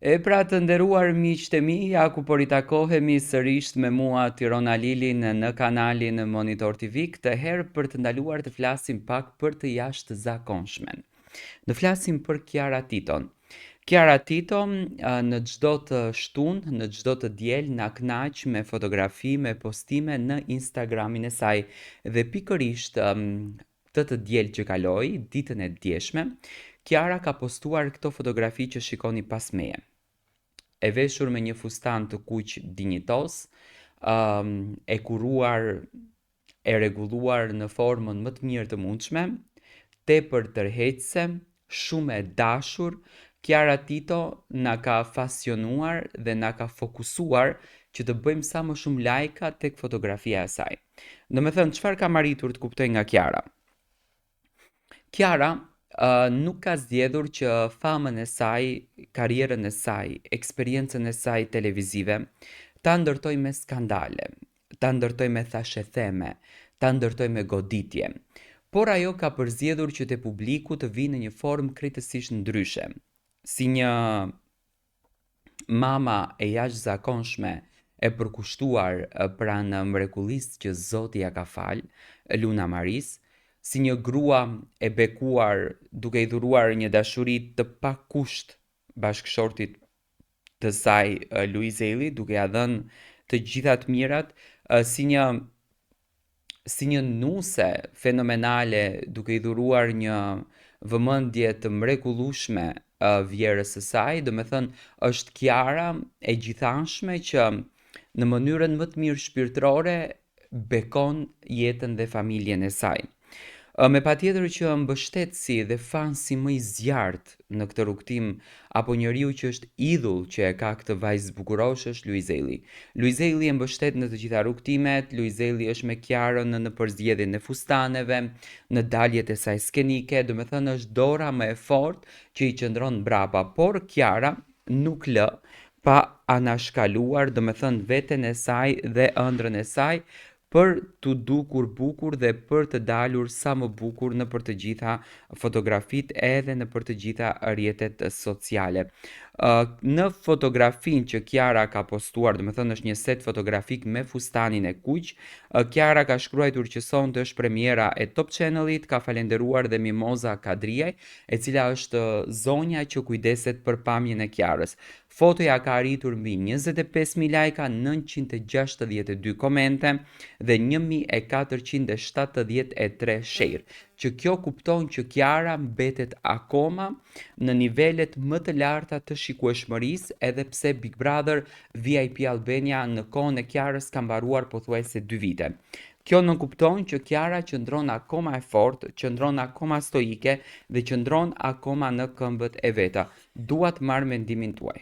E pra të nderuar miqtë e mi, ja ku po ritakohemi sërish me mua Tirona Lilin në kanalin Monitor TV, këtë herë për të ndaluar të flasim pak për të jashtëzakondshmen. Në flasim për Kiara Titon. Kiara Tito në çdo të shtunë, në çdo të diel na kënaq me fotografi, me postime në Instagramin e saj dhe pikërisht të diel që kaloi, ditën e djeshme, Kiara ka postuar këto fotografi që shikoni pas meje. E veshur me një fustan të kuq dinjitos, e kuruar, e rregulluar në formën më të mirë të mundshme, tepër tërheqëse, shumë e dashur. Kiara Tito na ka pasionuar dhe na ka fokusuar që të bëjmë sa më shumë lajka tek fotografia e saj. Domethënë, çfarë kam arritur të kuptoj nga Kiara? Kiara nuk ka zgjedhur që famën e saj, karrierën e saj, eksperiencën e saj televizive, ta ndërtoj me skandale, ta ndërtoj me thashetheme, ta ndërtoj me goditje. Por ajo ka përzgjedhur që te publiku të vinë në një formë krejtësisht ndryshe, si një mama e jashtëzakonshme e përkushtuar pranë mrekullisë që Zoti ja ka fal, Luna Maris, si një grua e bekuar duke i dhuruar një dashuri të pakusht bashkëshortit të saj Luiz Eli, duke ja dhënë të gjitha të mirat, si një nuse fenomenale duke i dhuruar një vëmendje të mrekullueshme vjerës së saj, do me thënë është Kiara e gjithanshme që në mënyrën më të mirë shpirtërore bekon jetën dhe familjen e saj. Me patjetër që mbështetësi dhe fansi më i zjarrt në këtë rrugtim apo njeriu që është idhull që e ka këtë vajzë bukuroshe është Luiz Eli. Luiz Eli e mbështet në të gjitha rrugtimet, Luiz Eli është me Kiarën në përzgjedhjen e fustaneve, në daljet e saj skenike, do me thënë është dora më e fortë që i qëndron brapa, por Kiara nuk lë pa anashkaluar, do me thënë veten e saj dhe ëndrrën e saj, për të dukur bukur dhe për të dalur sa më bukur në për të gjitha fotografit edhe në për të gjitha rrjetet sociale. Në fotografin që Kiara ka postuar, do me thënë është një set fotografik me fustanin e kuq, Kiara ka shkruar që sonte është premiera e Top Channelit, ka falenderuar dhe Mimoza Kadriaj, e cila është zonja që kujdeset për pamjen e Kiarës. Fotoja ka arritur mbi 25.000 lajka, 962 komente dhe 1473 share, që kjo kupton që Kiara mbetet akoma në nivelet më të larta të shikueshmërisë, edhe pse Big Brother VIP Albania në kohën e Kiarës ka mbaruar pothuajse 2 vite. Kjo nënkupton që Kiara qëndron akoma e fortë, qëndron akoma stoike dhe qëndron akoma në këmbët e veta. Dua të marr mendimin tuaj.